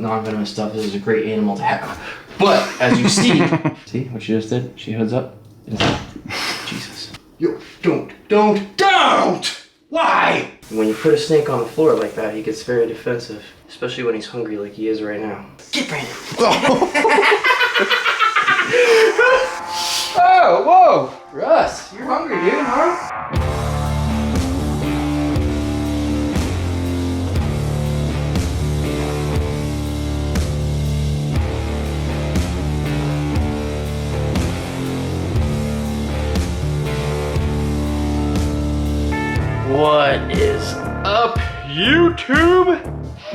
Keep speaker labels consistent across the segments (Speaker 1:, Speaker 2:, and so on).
Speaker 1: non-venomous stuff. This is a great animal to have. But as you see, see what she just did? She hoods up. Jesus. Yo, don't! Why? When you put a snake on the floor like that, he gets very defensive, especially when he's hungry like he is right now. Get Brandon. Oh, whoa! Russ, you're hungry, dude, huh? What is up, YouTube?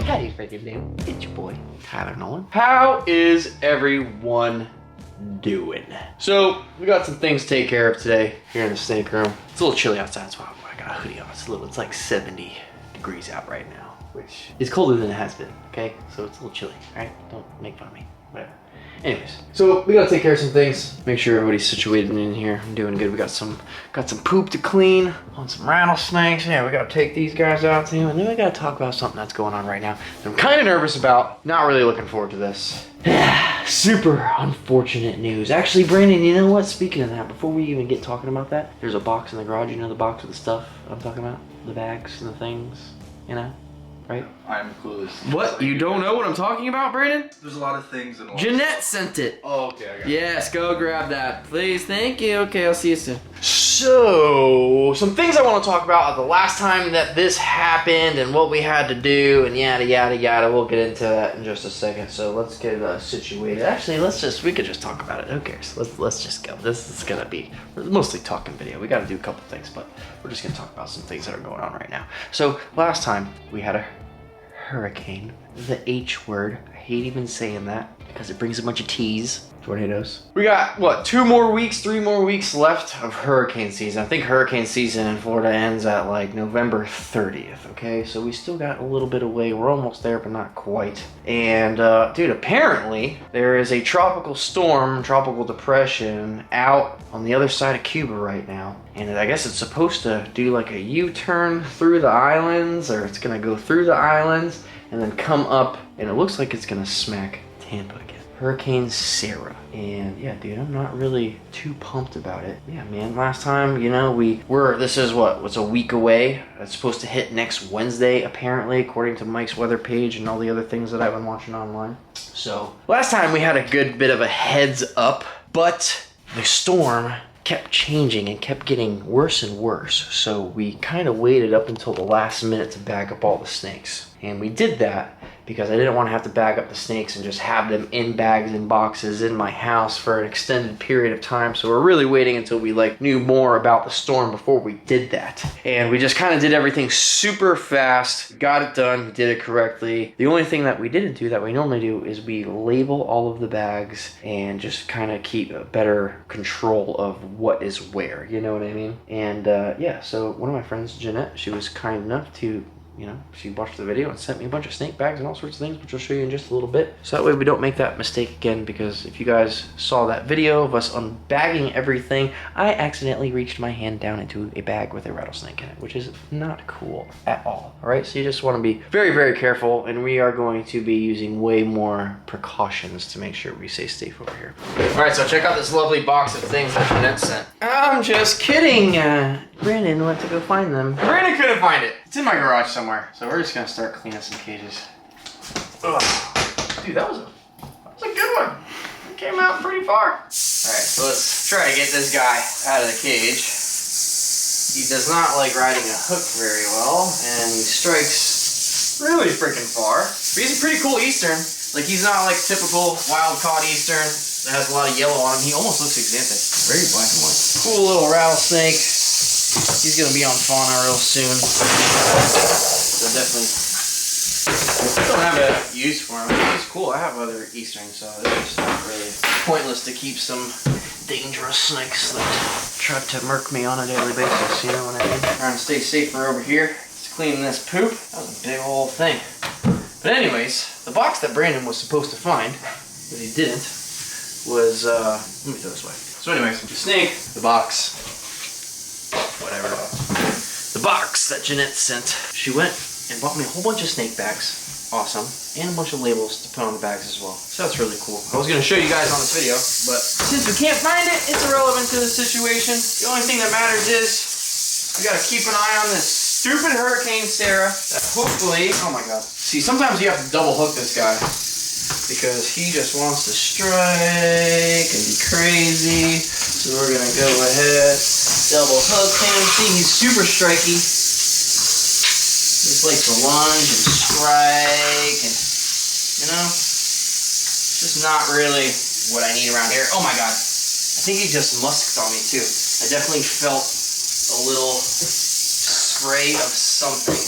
Speaker 1: Howdy, freaking name. It's your boy, Tyler Nolan. How is everyone doing? So, we got some things to take care of today here in the snake room. It's a little chilly outside, so I got a hoodie on. It's like 70 degrees out right now, which is colder than it has been, okay? So it's a little chilly, all right? Don't make fun of me, whatever. Anyways, so we gotta take care of some things. Make sure everybody's situated in here. I'm doing good. We got some poop to clean on some rattlesnakes. Yeah, we gotta take these guys out too. And then we gotta talk about something that's going on right now that I'm kind of nervous about. Not really looking forward to this. Super unfortunate news. Actually, Brandon, you know what? Speaking of that, before we even get talking about that, there's a box in the garage. You know the box with the stuff I'm talking about? The bags and the things, you know? Right?
Speaker 2: I'm clueless.
Speaker 1: What? You don't know what I'm talking about, Brandon?
Speaker 2: There's a lot of things in
Speaker 1: Jeanette sent it.
Speaker 2: Oh, okay, I got it.
Speaker 1: Yes, go grab that. Please, thank you. Okay, I'll see you soon. So, some things I want to talk about the last time that this happened and what we had to do and yada, yada, yada. We'll get into that in just a second. So, let's get situated. Actually, we could just talk about it. Who cares? Let's just go. This is going to be mostly talking video. We got to do a couple things, but we're just going to talk about some things that are going on right now. So, last time we had a hurricane, the H word. I hate even saying that because it brings a bunch of T's. Tornadoes. We got, what, 3 more weeks left of hurricane season. I think hurricane season in Florida ends at like November 30th, okay? So we still got a little bit away. We're almost there, but not quite. And, dude, apparently there is a tropical storm, tropical depression out on the other side of Cuba right now. And I guess it's supposed to do like a U-turn through the islands, or it's gonna go through the islands and then come up, and it looks like it's gonna smack Tampa again. Hurricane Sarah. And yeah, dude, I'm not really too pumped about it. Yeah, man, last time, you know, this is what's a week away. It's supposed to hit next Wednesday, apparently, according to Mike's weather page and all the other things that I've been watching online. So, last time we had a good bit of a heads up, but the storm kept changing and kept getting worse and worse. So we kind of waited up until the last minute to bag up all the snakes. And we did that because I didn't want to have to bag up the snakes and just have them in bags and boxes in my house for an extended period of time. So we're really waiting until we knew more about the storm before we did that. And we just kind of did everything super fast, got it done, did it correctly. The only thing that we didn't do that we normally do is we label all of the bags and just kind of keep a better control of what is where, you know what I mean? And yeah, so one of my friends, Jeanette, she was kind enough to, you know, she watched the video and sent me a bunch of snake bags and all sorts of things, which I'll show you in just a little bit. So that way we don't make that mistake again, because if you guys saw that video of us unbagging everything, I accidentally reached my hand down into a bag with a rattlesnake in it, which is not cool at all. All right, so you just want to be very, very careful, and we are going to be using way more precautions to make sure we stay safe over here. All right, so check out this lovely box of things that Jeanette sent. I'm just kidding. Brandon went to go find them. Brandon couldn't find it. It's in my garage somewhere. So we're just gonna start cleaning some cages. Ugh. Dude, that was a good one. It came out pretty far. All right, so let's try to get this guy out of the cage. He does not like riding a hook very well, and he strikes really freaking far. But he's a pretty cool Eastern. Like, he's not like typical wild-caught Eastern that has a lot of yellow on him. He almost looks exanthic. Very black and white. Cool little rattlesnake. He's gonna be on fauna real soon. So definitely don't have a use for him. He's cool. I have other Easterns, so it's just not really pointless to keep some dangerous snakes that try to murk me on a daily basis, you know what I mean? Trying to stay safer over here. Just cleaning this poop. That was a big old thing. But anyways, the box that Brandon was supposed to find, but he didn't, was, let me throw this away. So anyways, the snake, the box, whatever. The box that Jeanette sent. She went and bought me a whole bunch of snake bags. awesome. And a bunch of labels to put on the bags as well. So that's really cool. I was gonna show you guys on this video, but since we can't find it, it's irrelevant to the situation. The only thing that matters is we gotta keep an eye on this stupid Hurricane Sarah that hopefully, oh my God. See, sometimes you have to double hook this guy because he just wants to strike and be crazy. So we're gonna go ahead, double hook him. See, he's super striky. He just likes to lunge and strike and, you know, it's just not really what I need around here. Oh my God. I think he just musked on me too. I definitely felt a little spray of something.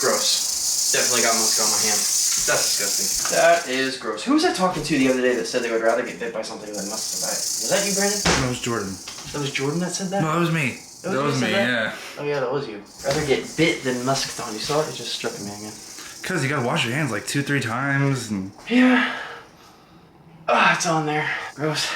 Speaker 1: Gross. Definitely got musk on my hand. That's disgusting. That is gross. Who was I talking to the other day that said they would rather get bit by something than musk to bite? Was that you, Brandon?
Speaker 3: That was Jordan.
Speaker 1: That was Jordan that said that?
Speaker 3: No, that was me. That was me, yeah.
Speaker 1: Oh yeah, that was you. Rather get bit than musked on. You saw it? It just struck me again.
Speaker 3: Because you gotta wash your hands like 2-3 times and...
Speaker 1: Yeah. Ah, it's on there. Gross.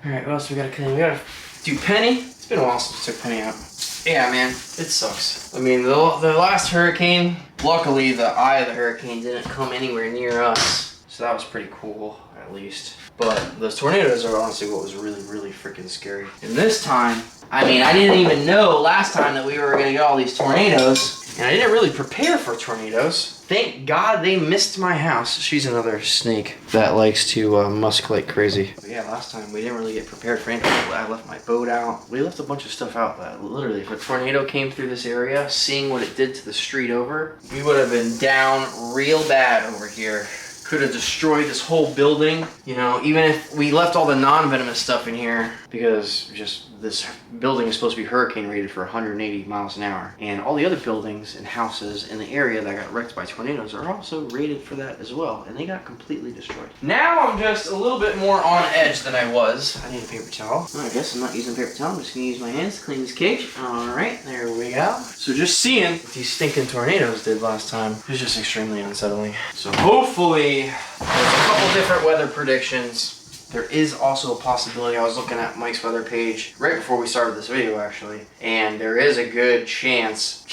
Speaker 1: Alright, what else we gotta clean? We gotta do Penny. It's been a while since we took Penny out. Yeah, man, it sucks. I mean, the last hurricane, luckily the eye of the hurricane didn't come anywhere near us. So that was pretty cool, at least. But those tornadoes are honestly what was really, really freaking scary. And this time, I mean, I didn't even know last time that we were gonna get all these tornadoes. And I didn't really prepare for tornadoes. Thank God they missed my house. She's another snake that likes to musk like crazy. But yeah, last time we didn't really get prepared for anything. I left my boat out. We left a bunch of stuff out, but literally if a tornado came through this area, seeing what it did to the street over, we would have been down real bad over here. Could have destroyed this whole building, you know, even if we left all the non-venomous stuff in here, because just this building is supposed to be hurricane rated for 180 miles an hour. And all the other buildings and houses in the area that got wrecked by tornadoes are also rated for that as well. And they got completely destroyed. Now I'm just a little bit more on edge than I was. I need a paper towel. Well, I guess I'm not using paper towel. I'm just gonna use my hands to clean this cage. All right, there we go. So just seeing what these stinking tornadoes did last time was just extremely unsettling. So hopefully there's a couple different weather predictions. There is also a possibility, I was looking at Mike's weather page right before we started this video actually, and there is a good chance,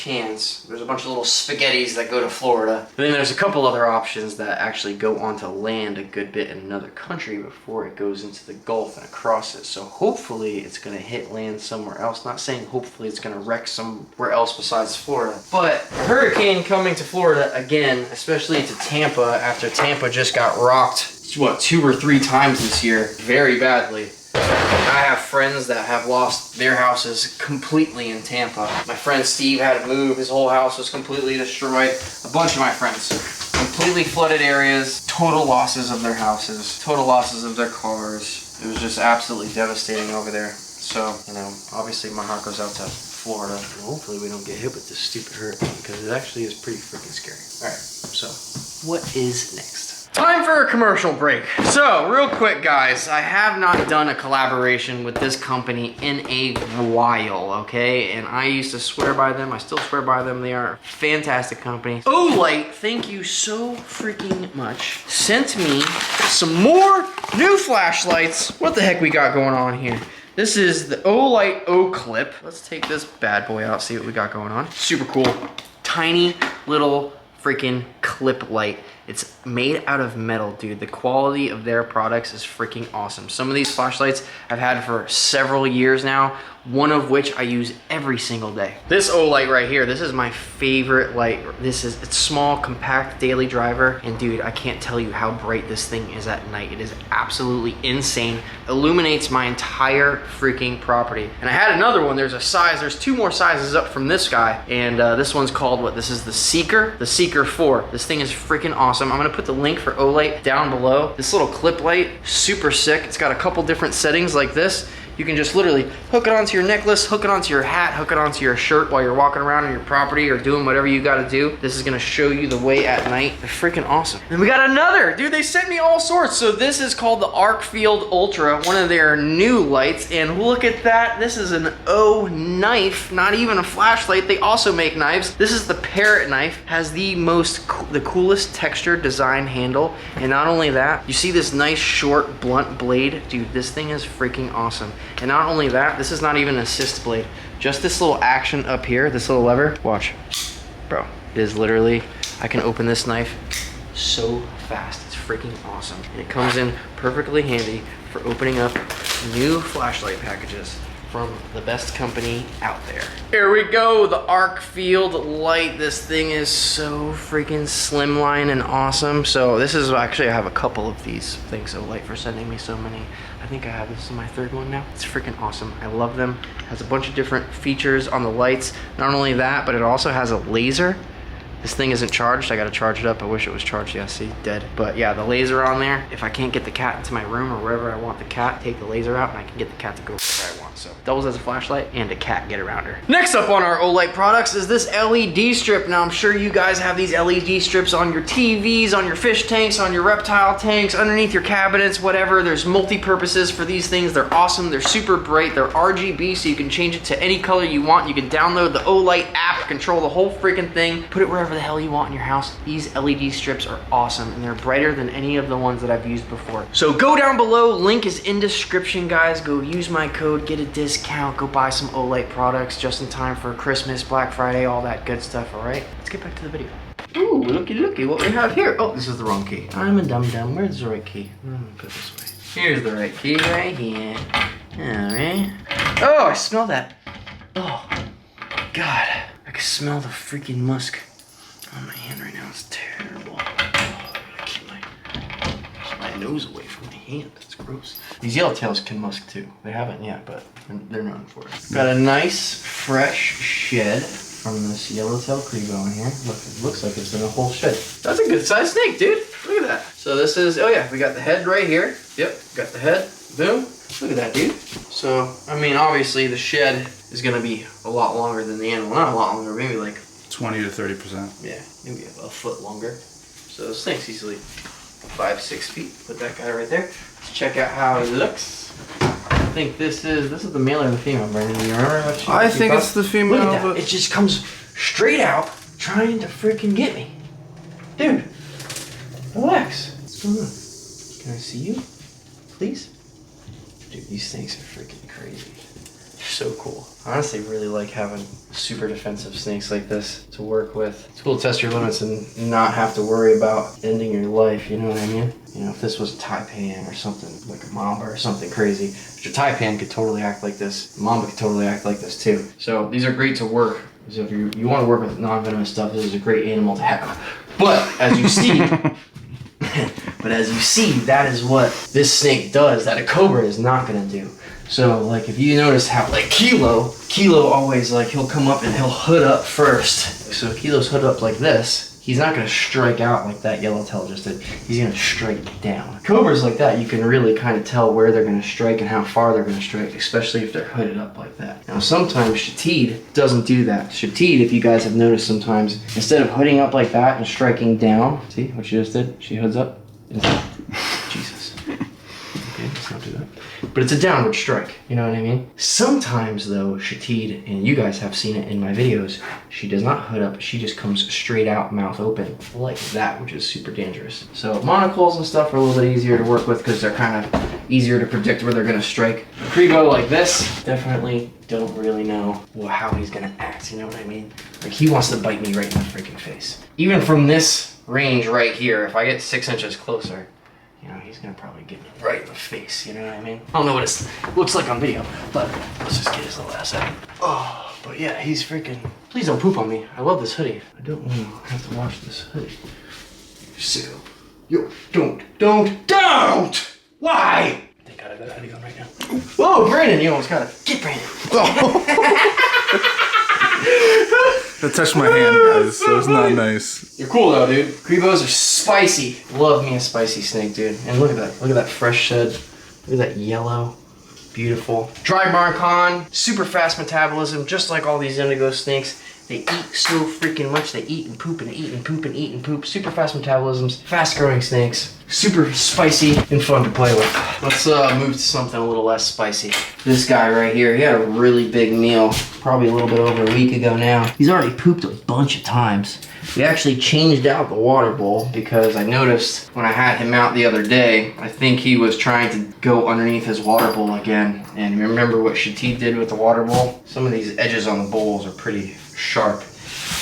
Speaker 1: there's a bunch of little spaghettis that go to Florida. And then there's a couple other options that actually go onto land a good bit in another country before it goes into the Gulf and across it. So hopefully it's gonna hit land somewhere else. Not saying hopefully it's gonna wreck somewhere else besides Florida. But a hurricane coming to Florida again, especially to Tampa after Tampa just got rocked what, 2 or 3 times this year, very badly. I have friends that have lost their houses completely in Tampa. My friend Steve had to move, his whole house was completely destroyed. A bunch of my friends, completely flooded areas, total losses of their houses, total losses of their cars. It was just absolutely devastating over there. So, you know, obviously my heart goes out to Florida, and hopefully we don't get hit with this stupid hurricane because it actually is pretty freaking scary. All right, so what is next? Time for a commercial break. So, real quick guys, I have not done a collaboration with this company in a while, okay? And I used to swear by them, I still swear by them. They are a fantastic company. Olight, thank you so freaking much, sent me some more new flashlights. What the heck we got going on here? This is the Olight O-Clip. Let's take this bad boy out, see what we got going on. Super cool, tiny little freaking clip light. It's made out of metal, dude. The quality of their products is freaking awesome. Some of these flashlights I've had for several years now, one of which I use every single day. This Olight right here, this is my favorite light. It's small, compact, daily driver, and dude, I can't tell you how bright this thing is at night. It is absolutely insane. Illuminates my entire freaking property. And I had another one, there's 2 more sizes up from this guy, and this one's called what? This is the Seeker 4. This thing is freaking awesome. I'm gonna put the link for Olight down below. This little clip light, super sick. It's got a couple different settings like this. You can just literally hook it onto your necklace, hook it onto your hat, hook it onto your shirt while you're walking around in your property or doing whatever you gotta do. This is gonna show you the way at night. They're freaking awesome. And we got another, dude, they sent me all sorts. So this is called the Arc Field Ultra, one of their new lights. And look at that, this is an O knife, not even a flashlight. They also make knives. This is the Parrot knife, has the coolest texture design handle. And not only that, you see this nice short blunt blade? Dude, this thing is freaking awesome. And not only that, this is not even an assist blade. Just this little action up here, this little lever, watch. Bro, it is literally, I can open this knife so fast. It's freaking awesome. And it comes in perfectly handy for opening up new flashlight packages from the best company out there. Here we go, the Arc Field Light. This thing is so freaking slimline and awesome. So this is actually, I have a couple of these. Thanks Olight for sending me so many. I think I have, this is my third one now. It's freaking awesome. I love them. It has a bunch of different features on the lights. Not only that, but it also has a laser. This thing isn't charged. I gotta charge it up. I wish it was charged. Yeah, see, dead. But yeah, the laser on there. If I can't get the cat into my room or wherever I want the cat, take the laser out and I can get the cat to go where I want. So doubles as a flashlight and a cat get around her. Next up on our Olight products is this LED strip. Now I'm sure you guys have these LED strips on your TVs, on your fish tanks, on your reptile tanks, underneath your cabinets, whatever. There's multi-purposes for these things. They're awesome. They're super bright. They're RGB, so you can change it to any color you want. You can download the Olight app, control the whole freaking thing, put it wherever the hell you want in your house. These LED strips are awesome and they're brighter than any of the ones that I've used before. So go down below, link is in description, guys. Go use my code, get a discount, go buy some Olight products just in time for Christmas, Black Friday, all that good stuff, all right? Let's get back to the video. Ooh, looky, what we have here. Oh, this is the wrong key. I'm a dum-dum. Where's the right key? I'm gonna put it this way. Here's the right key right here. All right. Oh, I smell that. Oh, God. I can smell the freaking musk on my hand right now. It's terrible. Oh, I gotta keep my nose away from my hand. It's gross. These yellowtails can musk too. They haven't yet, but they're known for it. Got a nice fresh shed from this yellowtail crebo in here. Look, it looks like it's in a whole shed. That's a good sized snake, dude. Look at that. So this is, oh yeah, we got the head right here. Yep, got the head. Boom. Look at that, dude. So, I mean, obviously the shed is gonna be a lot longer than the animal. Not a lot longer, maybe like
Speaker 3: 20 to 30%.
Speaker 1: yeah, maybe a foot longer. So the snake's easily 5-6 feet. Put that guy right there. Let's check out how he looks. I think this is the male or the female, Brandon. Do you remember what
Speaker 3: I think it's the female.
Speaker 1: Look at that.
Speaker 3: But
Speaker 1: It just comes straight out trying to freaking get me. Dude, relax. What's going on? Can I see you? Please? Dude, these snakes are freaking crazy. So cool. I honestly really like having super defensive snakes like this to work with. It's cool to test your limits and not have to worry about ending your life, you know what I mean? You know, if this was a taipan or something, like a mamba or something crazy, but your taipan could totally act like this. Mamba could totally act like this too. So these are great to work. So if you want to work with non-venomous stuff, this is a great animal to have. But as you see, that is what this snake does that a cobra is not gonna do. So like if you notice how like Kilo always like he'll come up and he'll hood up first. So if Kilo's hood up like this, he's not gonna strike out like that yellowtail just did. He's gonna strike down. Cobras like that, you can really kind of tell where they're gonna strike and how far they're gonna strike, especially if they're hooded up like that. Now sometimes Shatid doesn't do that. Shatid, if you guys have noticed sometimes, instead of hooding up like that and striking down, see what she just did? She hoods up. Jesus. Okay, let's not do that. But it's a downward strike, you know what I mean? Sometimes though, Shatid, and you guys have seen it in my videos, she does not hood up, she just comes straight out, mouth open, like that, which is super dangerous. So monocles and stuff are a little bit easier to work with because they're kind of easier to predict where they're gonna strike. A Crebo like this, definitely don't really know how he's gonna act, you know what I mean? Like he wants to bite me right in the freaking face. Even from this range right here, if I get 6 inches closer, you know, he's gonna probably get me right in the face, you know what I mean? I don't know what it looks like on video, but let's just get his little ass out. Oh, but yeah, he's freaking... Please don't poop on me. I love this hoodie. I don't want to have to wash this hoodie. So, yo, don't! Why? Thank God I got a hoodie on right now. Whoa, Brandon, you almost got it. Get Brandon.
Speaker 3: That touched my hand, guys, so it's not nice.
Speaker 1: You're cool though, dude. Crebos are spicy. Love me a spicy snake, dude. And look at that. Look at that fresh shed. Look at that yellow. Beautiful. Dry Marcon. Super fast metabolism, just like all these indigo snakes. They eat so freaking much. They eat and poop and eat and poop and eat and poop. Super fast metabolisms. Fast growing snakes. Super spicy and fun to play with. Let's move to something a little less spicy. This guy right here, he had a really big meal probably a little bit over a week ago now. He's already pooped a bunch of times. We actually changed out the water bowl because I noticed when I had him out the other day, I think he was trying to go underneath his water bowl again. And remember what Shatid did with the water bowl? Some of these edges on the bowls are pretty sharp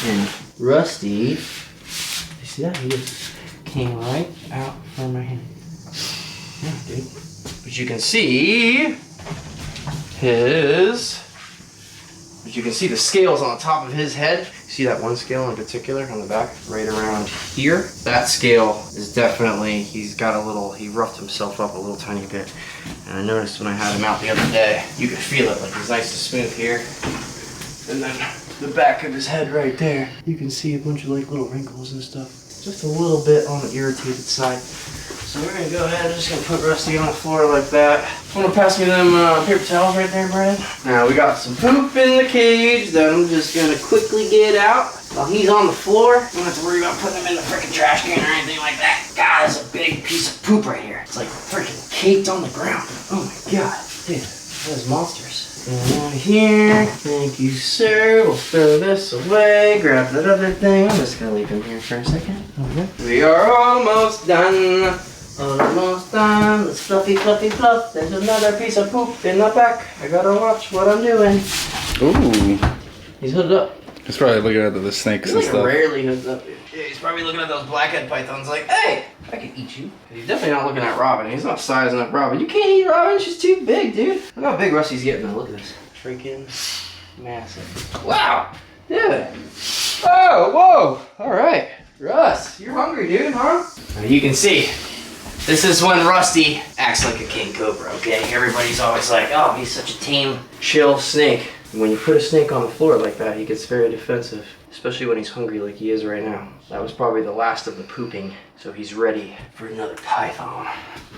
Speaker 1: and rusty. See that? He just came right out from my hand. Yeah, dude. But you can see the scales on the top of his head. See that one scale in particular on the back, right around here? That scale is definitely, he roughed himself up a little tiny bit. And I noticed when I had him out the other day, you could feel it, like he's nice and smooth here. And then the back of his head right there, you can see a bunch of like little wrinkles and stuff. Just a little bit on the irritated side. So we're gonna go ahead, I'm just gonna put Rusty on the floor like that. Wanna pass me them paper towels right there, Brandon? Now we got some poop in the cage that I'm just gonna quickly get out. While he's on the floor, I don't have to worry about putting him in the freaking trash can or anything like that. God, that's a big piece of poop right here. It's like freaking caked on the ground. Oh my god, dude, that is monsters. And down here, thank you, sir. We'll throw this away, grab that other thing. I'm just gonna leave him here for a second. Okay. We are almost done. Almost done. It's fluffy, fluffy, fluff. There's another piece of poop in the back. I gotta watch what I'm doing.
Speaker 3: Ooh.
Speaker 1: He's hooded up.
Speaker 3: He's probably looking at the snakes
Speaker 1: He's
Speaker 3: and
Speaker 1: like
Speaker 3: stuff.
Speaker 1: rarely hooded up. Yeah, he's probably looking at those blackhead pythons like, hey, I could eat you. He's definitely not looking at Robin. He's not sizing up Robin. You can't eat Robin. She's too big, dude. Look how big Rusty's getting now. Look at this. Freaking massive. Wow. Dude. Oh, whoa. All right. Russ, you're hungry, dude, huh? Now you can see. This is when Rusty acts like a king cobra, okay? Everybody's always like, oh, he's such a tame, chill snake. And when you put a snake on the floor like that, he gets very defensive, especially when he's hungry like he is right now. That was probably the last of the pooping, so he's ready for another python.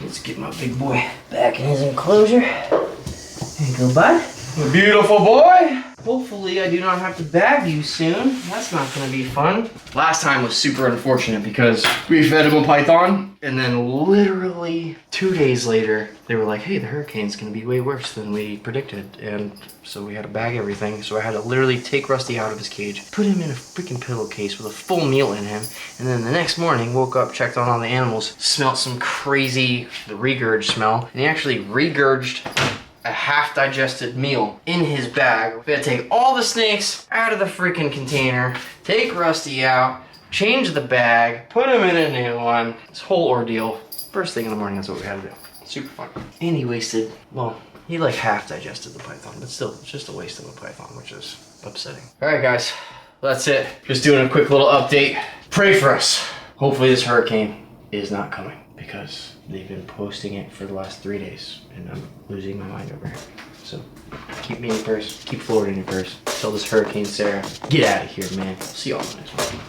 Speaker 1: Let's get my big boy back in his enclosure. There you go, bud. Beautiful boy. Hopefully I do not have to bag you soon. That's not gonna be fun. Last time was super unfortunate because we fed him a python and then literally 2 days later, they were like, hey, the hurricane's gonna be way worse than we predicted. And so we had to bag everything. So I had to literally take Rusty out of his cage, put him in a freaking pillowcase with a full meal in him. And then the next morning, woke up, checked on all the animals, smelled some crazy regurg smell. And he actually regurged a half-digested meal in his bag. We had to take all the snakes out of the freaking container, take Rusty out, change the bag, put him in a new one. This whole ordeal. First thing in the morning, that's what we had to do. Super fun. And he wasted, well, he like half-digested the python, but still, it's just a waste of a python, which is upsetting. All right, guys, that's it. Just doing a quick little update. Pray for us. Hopefully this hurricane is not coming, because they've been posting it for the last 3 days, and I'm losing my mind over here. So keep me in your prayers, keep Florida in your prayers. Tell this Hurricane Sarah, get out of here, man. See y'all in the next one.